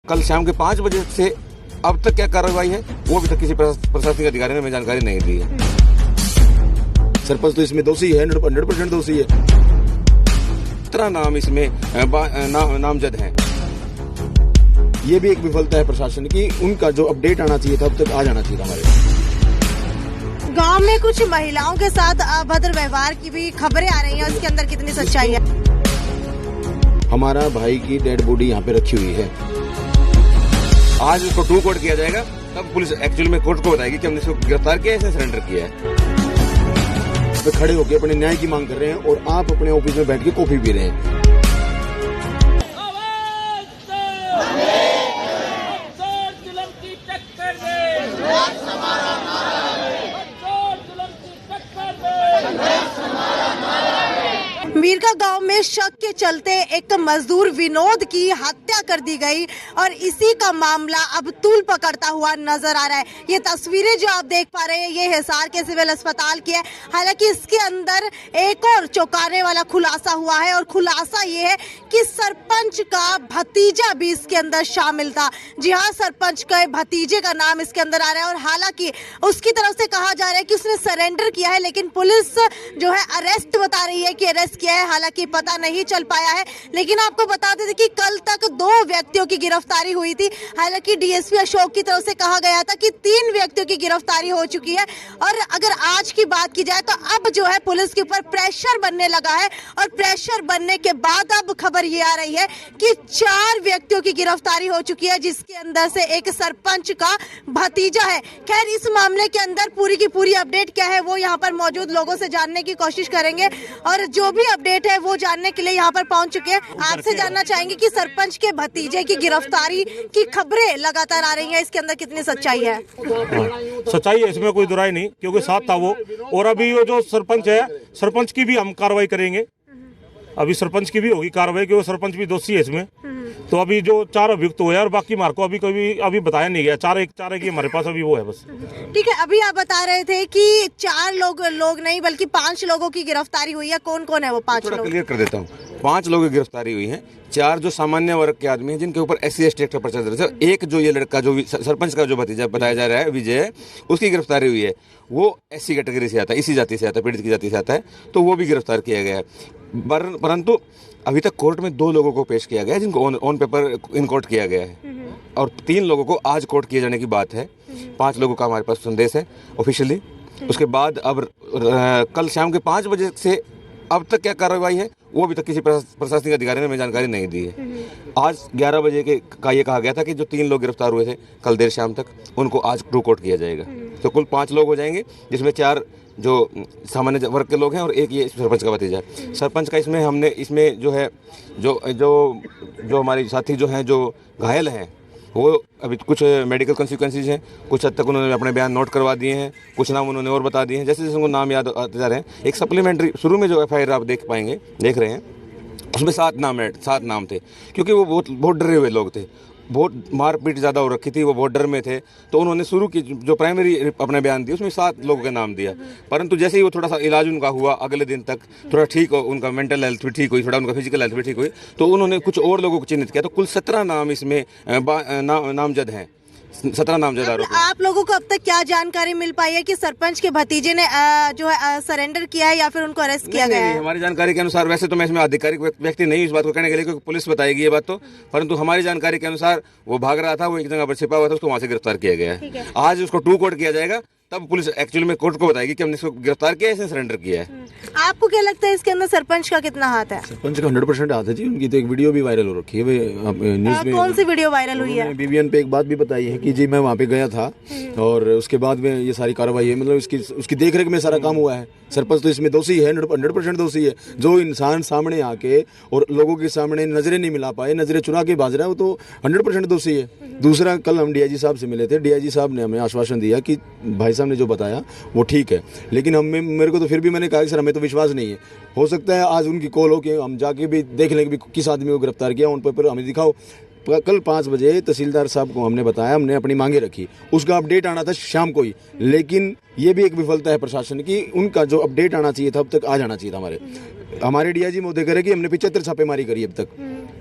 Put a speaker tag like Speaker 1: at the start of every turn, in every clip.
Speaker 1: कल शाम के 5 बजे से अब तक क्या कार्रवाई है वो अभी तक किसी प्रशासनिक अधिकारी ने हमें जानकारी नहीं दी है।
Speaker 2: सरपंच तो इसमें दोषी है, 100% दोषी है।
Speaker 1: 17 नाम इसमें नामजद हैं।
Speaker 2: ये भी एक विफलता है प्रशासन की, उनका जो अपडेट आना चाहिए था अब तक आ जाना चाहिए था हमारे।
Speaker 3: गांव में कुछ महिलाओं के साथ अभद्र व्यवहार की भी खबरें आ रही हैं, उसके अंदर कितनी सच्चाई है?
Speaker 2: हमारा भाई की डेड बॉडी यहाँ पे रखी हुई है।
Speaker 1: आज उसको टू कोर्ट किया जाएगा, तब पुलिस एक्चुअल में कोर्ट को बताएगी कि हमने इसको गिरफ्तार किया है, इसने सरेंडर किया है।
Speaker 2: वे खड़े होकर अपने न्याय की मांग कर रहे हैं और आप अपने ऑफिस में बैठ के कॉफी पी रहे हैं।
Speaker 3: मीरका गांव में शक के चलते एक मजदूर विनोद की हत्या कर दी गई और इसी का मामला अब तूल पकड़ता हुआ नजर आ रहा है। ये तस्वीरें जो आप देख पा रहे हैं ये हिसार के सिविल अस्पताल की है। हालांकि इसके अंदर एक और चौंकाने वाला खुलासा हुआ है और खुलासा ये है कि सरपंच का भतीजा भी इसके अंदर शामिल था। जी हाँ, सरपंच के भतीजे का नाम इसके अंदर आ रहा है और हालांकि उसकी तरफ से कहा जा रहा है कि उसने सरेंडर किया है, लेकिन पुलिस जो है अरेस्ट बता रही है कि अरेस्ट किया है। हालांकि पता नहीं चल पाया है, लेकिन आपको बता दें कि कल तक 2 व्यक्तियों की गिरफ्तारी हुई थी। हालांकि डीएसपी अशोक की तरफ से कहा गया था कि 3 व्यक्तियों की गिरफ्तारी हो चुकी है और अगर आज की बात की जाए तो अब जो है पुलिस के ऊपर प्रेशर बनने लगा है और प्रेशर बनने के बाद अब खबर ये आ रही है कि 4 व्यक्तियों की गिरफ्तारी हो चुकी है, जिसके अंदर से एक सरपंच का भतीजा है। खैर, इस मामले के अंदर पूरी की पूरी अपडेट क्या है वो यहाँ पर मौजूद लोगों से जानने की कोशिश करेंगे और जो भी अपडेट है वो जानने के लिए यहाँ पर पहुंच चुके हैं। आपसे जानना चाहेंगे कि सरपंच के भतीजे की गिरफ्तारी की खबरें लगातार आ रही हैं, इसके अंदर कितनी सच्चाई है?
Speaker 4: सच्चाई है, इसमें कोई दुराई नहीं, क्योंकि साथ था वो। और अभी वो जो सरपंच है, सरपंच की भी हम कार्रवाई करेंगे। अभी सरपंच की भी होगी कार्रवाई, क्योंकि सरपंच भी दोषी है इसमें। तो अभी जो 4 अभियुक्त हुए और बाकी मार को अभी बताया नहीं गया। 4 की हमारे पास अभी वो है बस।
Speaker 3: ठीक है, अभी आप बता रहे थे कि 4 लोग नहीं बल्कि 5 लोगों की गिरफ्तारी हुई है। कौन कौन है वो 5 लोग?
Speaker 1: क्लियर कर देता हूँ। 5 लोगों की गिरफ्तारी हुई है। 4 जो सामान्य वर्ग के आदमी हैं जिनके ऊपर SC ST एक्ट का पर्चा दर्ज है। एक जो ये लड़का जो सरपंच का जो भतीजा बताया जा रहा है विजय, उसकी गिरफ्तारी हुई है। वो SC कैटेगरी से आता है, इसी जाति से आता है, पीड़ित की जाति से आता है, तो वो भी गिरफ्तार किया गया है। परंतु अभी तक कोर्ट में 2 लोगों को पेश किया गया है जिनको ऑन पेपर इन कोर्ट किया गया है और 3 लोगों को आज कोर्ट किए जाने की बात है। 5 लोगों का हमारे पास संदेश है ऑफिशियली। उसके बाद अब कल शाम के 5 बजे से अब तक क्या कार्रवाई है वो अभी तक किसी प्रशासनिक अधिकारी ने हमें जानकारी नहीं दी है। आज 11 बजे का ये कहा गया था कि जो 3 लोग गिरफ्तार हुए थे कल देर शाम तक, उनको आज ट्रू कोर्ट किया जाएगा। तो कुल 5 लोग हो जाएंगे, जिसमें 4 जो सामान्य वर्ग के लोग हैं और एक ये सरपंच का भतीजा है। सरपंच का इसमें जो है जो हमारी साथी जो हैं जो घायल हैं वो अभी कुछ मेडिकल कॉन्सिक्वेंसेज हैं, कुछ हद तक उन्होंने अपने बयान नोट करवा दिए हैं, कुछ नाम उन्होंने और बता दिए हैं। जैसे जैसे उनको नाम याद आते जा रहे हैं, एक सप्लीमेंट्री शुरू में जो FIR आप देख रहे हैं उसमें 7 नाम थे, क्योंकि वो बहुत डरे हुए लोग थे। बहुत मारपीट ज़्यादा हो रखी थी, वो बहुत डर में थे, तो उन्होंने शुरू की जो प्राइमरी अपने बयान दिया उसमें 7 लोगों का नाम दिया। परंतु जैसे ही वो थोड़ा सा इलाज उनका हुआ, अगले दिन तक थोड़ा ठीक हो, उनका मेंटल हेल्थ भी ठीक हुई, थोड़ा उनका फिजिकल हेल्थ भी ठीक हुई, तो उन्होंने कुछ और लोगों को चिन्हित किया। तो कुल 17 नाम इसमें नामजद हैं, 17 नामजद आरोपी।
Speaker 3: आप लोगों को अब तक क्या जानकारी मिल पाई है कि सरपंच के भतीजे ने जो है सरेंडर किया है या फिर उनको अरेस्ट किया गया है?
Speaker 1: हमारी जानकारी के अनुसार, वैसे तो मैं इसमें आधिकारिक व्यक्ति नहीं इस बात को कहने के लिए, क्योंकि पुलिस बताएगी ये बात तो, परंतु हमारी जानकारी के अनुसार वो भाग रहा था, वो एक जगह पर छिपा हुआ था, उसको वहां से गिरफ्तार किया गया है। आज उसको टू कोर्ट किया जाएगा, तब पुलिस एक्चुअल में कोर्ट को बताएगी कि हमने इसको गिरफ्तार किया है, इसने सरेंडर किया है।
Speaker 3: आपको क्या लगता है इसके अंदर सरपंच का कितना हाथ है?
Speaker 2: सरपंच का 100% हाथ है जी। उनकी तो एक वीडियो भी वायरल हो रखी है न्यूज में।
Speaker 3: कौन सी वीडियो वायरल हुई है?
Speaker 2: BBN पे एक बात भी बताई है कि जी मैं वहाँ पे गया था और उसके बाद में ये सारी कार्रवाई है, मतलब उसकी देखरेख में सारा काम हुआ है। सरपंच तो इसमें दोषी है, 100% दोषी है। जो इंसान सामने आके और लोगों के सामने नजरें नहीं मिला पाए, नजरें चुरा के भाज रहा है, वो तो 100% दोषी है। दूसरा, कल हम DIG साहब से मिले थे। DIG साहब ने हमें आश्वासन दिया कि भाई साहब ने जो बताया वो ठीक है, लेकिन मेरे को तो फिर भी मैंने कहा कि सर हमें तो विश्वास नहीं है। हो सकता है आज उनकी कॉल हो कि हम जाके भी देख लें कि किस आदमी को गिरफ्तार किया, उन पर हमें दिखाओ। कल 5 बजे तहसीलदार साहब को हमने बताया, हमने अपनी मांगे रखी, उसका अपडेट आना था शाम को ही, लेकिन ये भी एक विफलता है प्रशासन की, उनका जो अपडेट आना चाहिए था अब तक आ जाना चाहिए था हमारे। हमारे डीआईजी महोदय कह रहे कि हमने 75 छापेमारी करी अब तक,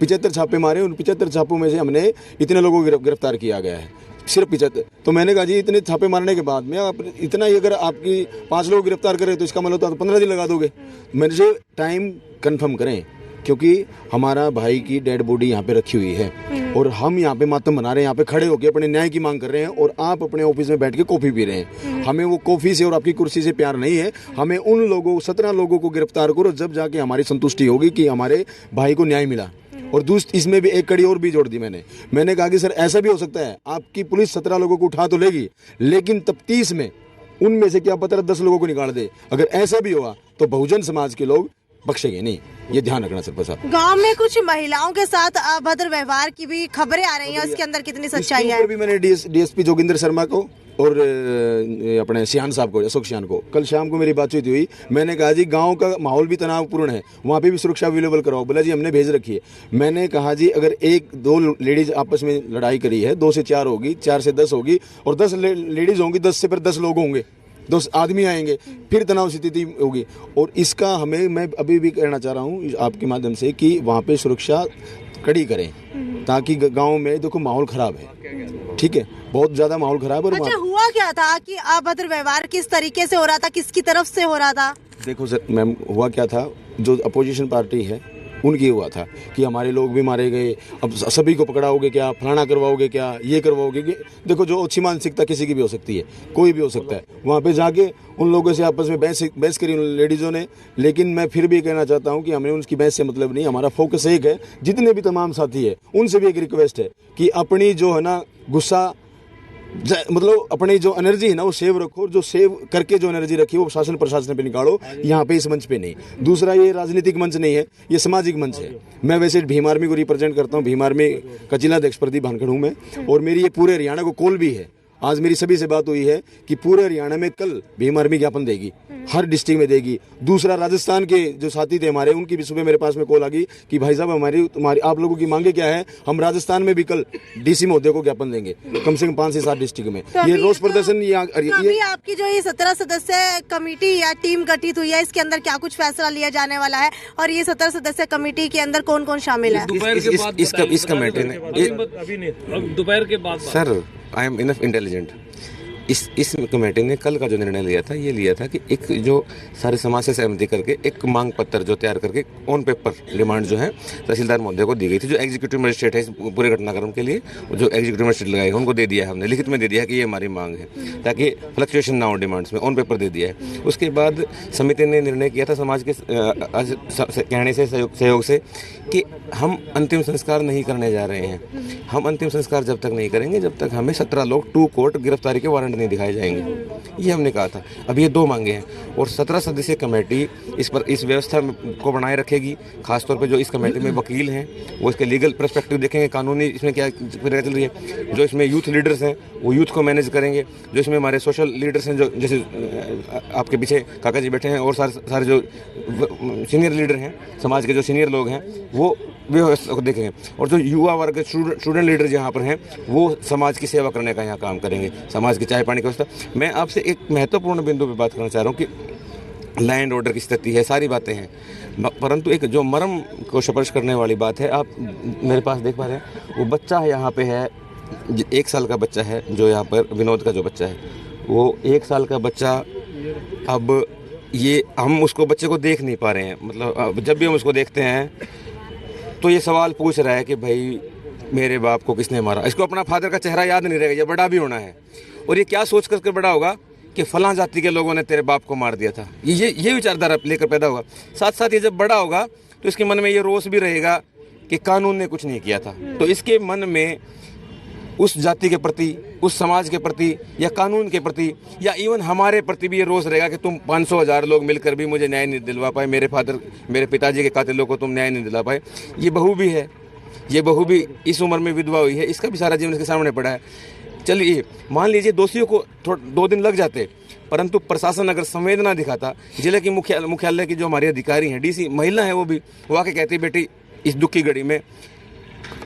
Speaker 2: 75 छापे मारे, उन 75 छापों में से हमने इतने लोगों को गिरफ्तार किया गया है, सिर्फ 75। तो मैंने कहा जी इतने छापे मारने के बाद में आप इतना ही अगर आपकी 5 लोग गिरफ्तार करें तो इसका मतलब तो 15 दिन लगा दोगे। मेरे से टाइम कंफर्म करें, क्योंकि हमारा भाई की डेड बॉडी यहाँ पे रखी हुई है और हम यहाँ पे मातम बना रहे हैं, यहाँ पे खड़े होकर अपने न्याय की मांग कर रहे हैं और आप अपने ऑफिस में बैठ के कॉफी पी रहे हैं। हमें वो कॉफी से और आपकी कुर्सी से प्यार नहीं है, हमें उन लोगों 17 लोगों को गिरफ्तार करो जब जाके हमारी संतुष्टि होगी कि हमारे भाई को न्याय मिला। और दूसरी इसमें भी एक कड़ी और भी जोड़ दी मैंने कहा कि सर ऐसा भी हो सकता है आपकी पुलिस 17 लोगों को उठा तो लेगी, लेकिन तफ्तीश में उनमें से क्या पता 10 लोगों को निकाल दे। अगर ऐसा भी हुआ तो बहुजन समाज के लोग बख्शेंगे नहीं, ये ध्यान रखना सरपंच साहब।
Speaker 3: गांव में कुछ महिलाओं के साथ अभद्र व्यवहार की भी खबरें आ रही हैं, इसके अंदर कितनी सच्चाई है?
Speaker 2: भी मैंने डीएसपी जोगिंदर शर्मा को और अपने सियान साहब को, अशोक सियान को, कल शाम को मेरी बातचीत हुई। मैंने कहा जी गांव का माहौल भी तनावपूर्ण है, वहाँ पे भी सुरक्षा अवेलेबल कराओ। बोला जी हमने भेज रखी है। मैंने कहा जी अगर 1-2 लेडीज आपस में लड़ाई करी है, 2 से 4 होगी, 4 से 10 होगी और 10 लेडीज होंगी, 10 से फिर 10 लोग होंगे, 2 आदमी आएंगे, फिर तनाव स्थिति होगी। और इसका हमें, मैं अभी भी कहना चाह रहा हूँ आपके माध्यम से कि वहाँ पे सुरक्षा कड़ी करें, ताकि गांव में देखो माहौल खराब है, ठीक है, बहुत ज्यादा माहौल खराब है।
Speaker 3: अच्छा हुआ क्या था कि अभद्र व्यवहार किस तरीके से हो रहा था, किसकी तरफ से हो रहा था?
Speaker 2: देखो सर मैम, हुआ क्या था, जो अपोजिशन पार्टी है उनकी हुआ था कि हमारे लोग भी मारे गए, अब सभी को पकड़ाओगे क्या, फलाना करवाओगे क्या, ये करवाओगे। देखो जो अच्छी मानसिकता किसी की भी हो सकती है, कोई भी हो सकता है। वहाँ पे जाके उन लोगों से आपस में बहस करी उन लेडीज़ों ने। लेकिन मैं फिर भी कहना चाहता हूँ कि हमें उनकी बहस से मतलब नहीं, हमारा फोकस एक है। जितने भी तमाम साथी है उनसे भी एक रिक्वेस्ट है कि अपनी जो है ना गुस्सा, मतलब अपनी जो एनर्जी है ना वो सेव रखो, और जो सेव करके जो एनर्जी रखी वो शासन प्रशासन पे निकालो, यहाँ पे इस मंच पे नहीं। दूसरा, ये राजनीतिक मंच नहीं है, ये सामाजिक मंच है। मैं वैसे भीम आर्मी को रिप्रेजेंट करता हूँ, भीम आर्मी का जिलाध्यक्ष प्रदीप भानखड़ हूँ मैं, और मेरी ये पूरे हरियाणा को कॉल भी है। आज मेरी सभी से बात हुई है कि पूरे हरियाणा में कल भीम आर्मी ज्ञापन देगी, हर डिस्ट्रिक्ट में देगी। दूसरा, राजस्थान के जो साथी थे हमारे, उनकी भी सुबह मेरे पास में कॉल आ गई कि भाई साहब तुम्हारी आप लोगों की मांगे क्या है, हम राजस्थान में भी कल डीसी महोदय को ज्ञापन देंगे, कम से कम 5 से 7 डिस्ट्रिक्ट में। ये रोष प्रदर्शन ये
Speaker 3: आपकी जो ये 17 सदस्य कमेटी या टीम गठित हुई है, इसके अंदर क्या कुछ फैसला लिया जाने वाला है, और ये 17 सदस्य कमेटी के अंदर कौन कौन शामिल है?
Speaker 1: इस कमेटी ने
Speaker 5: दोपहर के बाद
Speaker 1: sir, I am enough intelligent. इस कमेटी ने कल का जो निर्णय लिया था, ये लिया था कि एक जो सारे समाज से सहमति करके एक मांग पत्र जो तैयार करके ऑन पेपर डिमांड जो है तहसीलदार महोदय को दी गई थी, जो एग्जीक्यूटिव मजिस्ट्रेट है इस पूरे घटनाक्रम के लिए, जो एग्जीक्यूटिव मजिस्ट्रेट लगाए उनको दे दिया है, हमने लिखित में दे दिया है कि ये हमारी मांग है, ताकि फ्लक्चुएशन ना हो डिमांड्स में, ऑन पेपर दे दिया है। उसके बाद समिति ने निर्णय किया था समाज के कहने से, सहयोग से, कि हम अंतिम संस्कार नहीं करने जा रहे हैं। हम अंतिम संस्कार जब तक नहीं करेंगे जब तक हमें 17 लोग टू कोर्ट गिरफ्तारी के वारंट नहीं दिखाए जाएंगे, ये हमने कहा था। अब ये 2 मांगे हैं और 17 सदस्यीय कमेटी इस व्यवस्था को बनाए रखेगी। खासतौर पे जो इस कमेटी में वकील हैं वो इसके लीगल पर्सपेक्टिव देखेंगे, कानूनी इसमें क्या प्रक्रिया चल रही है। जो इसमें यूथ लीडर्स हैं वो यूथ को मैनेज करेंगे। जो इसमें हमारे सोशल लीडर्स हैं, जो जैसे आपके पीछे काका जी बैठे हैं, और सारे जो सीनियर लीडर हैं, समाज के जो सीनियर लोग हैं, वो व्यवस्था को देखेंगे। और जो युवा वर्ग, स्टूडेंट लीडर यहाँ पर हैं, वो समाज की सेवा करने का यहाँ काम करेंगे, समाज की चाय पानी की व्यवस्था। मैं आपसे एक महत्वपूर्ण बिंदु पे बात करना चाह रहा हूँ कि लैंड ऑर्डर की स्थिति है, सारी बातें हैं, परंतु एक जो मर्म को स्पर्श करने वाली बात है, आप मेरे पास देख पा रहे हैं, वो बच्चा यहाँ पे है, 1 साल का बच्चा है, जो यहाँ पर विनोद का जो बच्चा है, वो 1 साल का बच्चा। अब ये हम उसको बच्चे को देख नहीं पा रहे हैं, मतलब जब भी हम उसको देखते हैं तो ये सवाल पूछ रहा है कि भाई मेरे बाप को किसने मारा। इसको अपना फादर का चेहरा याद नहीं रहेगा, ये बड़ा भी होना है, और ये क्या सोच करके बड़ा होगा कि फलां जाति के लोगों ने तेरे बाप को मार दिया था। ये विचारधारा लेकर पैदा होगा। साथ साथ ये जब बड़ा होगा तो इसके मन में ये रोष भी रहेगा कि कानून ने कुछ नहीं किया था। तो इसके मन में उस जाति के प्रति, उस समाज के प्रति, या कानून के प्रति, या इवन हमारे प्रति भी ये रोष रहेगा कि तुम 500,000 लोग मिलकर भी मुझे न्याय नहीं दिलवा पाए, मेरे पिताजी के कातिलों को तुम न्याय नहीं दिला पाए। ये बहू भी है, ये बहू भी इस उम्र में विधवा हुई है, इसका भी सारा जीवन इसके सामने पड़ा है। चलिए मान लीजिए दोषियों को 2 दिन लग जाते, परंतु प्रशासन अगर संवेदना दिखाता, जिले की मुख्यालय की जो हमारे अधिकारी हैं, डीसी महिला है, वो आके कहती बेटी इस दुख की घड़ी में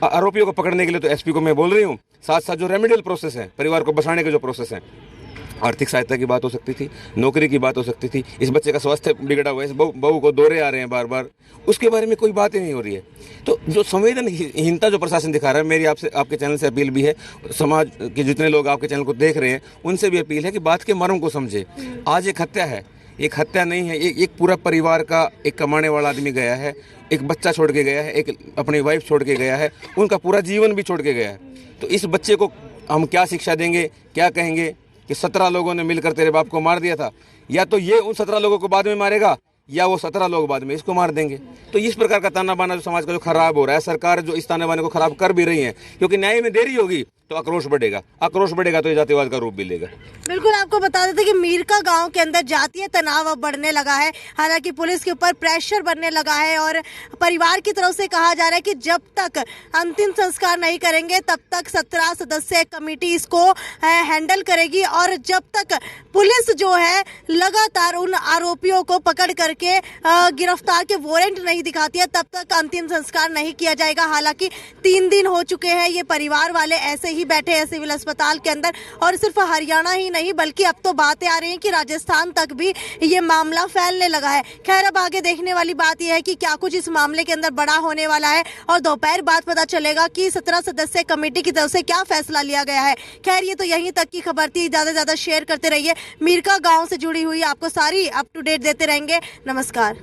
Speaker 1: आरोपियों को पकड़ने के लिए तो एसपी को मैं बोल रही हूँ, साथ साथ जो रेमेडियल प्रोसेस है, परिवार को बसाने के जो प्रोसेस है, आर्थिक सहायता की बात हो सकती थी, नौकरी की बात हो सकती थी, इस बच्चे का स्वास्थ्य बिगड़ा हुआ है, इस बहू को दौरे आ रहे हैं बार बार, उसके बारे में कोई बात ही नहीं हो रही है। तो जो संवेदनहीनता जो प्रशासन दिखा रहा है, मेरी आपसे, आपके चैनल से अपील भी है, समाज के जितने लोग आपके चैनल को देख रहे हैं उनसे भी अपील है कि बात के मर्म को समझे। आज एक हत्या है, एक हत्या नहीं है, एक पूरा परिवार का एक कमाने वाला आदमी गया है, एक बच्चा छोड़ के गया है, एक अपनी वाइफ छोड़ के गया है, उनका पूरा जीवन भी छोड़ के गया है। तो इस बच्चे को हम क्या शिक्षा देंगे, क्या कहेंगे कि 17 लोगों ने मिलकर तेरे बाप को मार दिया था? या तो ये उन 17 लोगों को बाद में मारेगा, या वो 17 लोग बाद में इसको मार देंगे। तो इस प्रकार का ताना बाना जो समाज का जो खराब हो रहा है, सरकार जो इस ताने बाने को खराब कर भी रही है, क्योंकि न्याय में देरी होगी तो आक्रोश बढ़ेगा तो ये जातिवाद का रूप भी लेगा।
Speaker 3: बिल्कुल, आपको बता देते कि मीरका गांव के अंदर जातीय तनाव अब बढ़ने लगा है। हालांकि पुलिस के ऊपर प्रेशर बनने लगा है और परिवार की तरफ से कहा जा रहा है कि जब तक अंतिम संस्कार नहीं करेंगे तब तक 17 सदस्यीय कमेटी इसको हैंडल करेगी, और जब तक पुलिस जो है लगातार उन आरोपियों को पकड़ करके गिरफ्तार के वारंट नहीं दिखाती है तब तक अंतिम संस्कार नहीं किया जाएगा। हालांकि 3 दिन हो चुके हैं, ये परिवार वाले ऐसे ही बैठे हैं सिविल अस्पताल के अंदर, और सिर्फ हरियाणा ही नहीं बल्कि अब तो बातें आ रही हैं कि राजस्थान तक भी ये मामला फैलने लगा है। खैर, अब आगे देखने वाली बात यह है कि क्या कुछ इस मामले के अंदर बड़ा होने वाला है, और दोपहर बाद पता चलेगा कि 17 सदस्यीय कमेटी की तरफ से क्या फैसला लिया गया है। खैर, ये तो यहीं तक की खबर थी। ज्यादा से ज्यादा शेयर करते रहिए। मीरका गांव से जुड़ी हुई आपको सारी अप टू डेट देते रहेंगे। नमस्कार।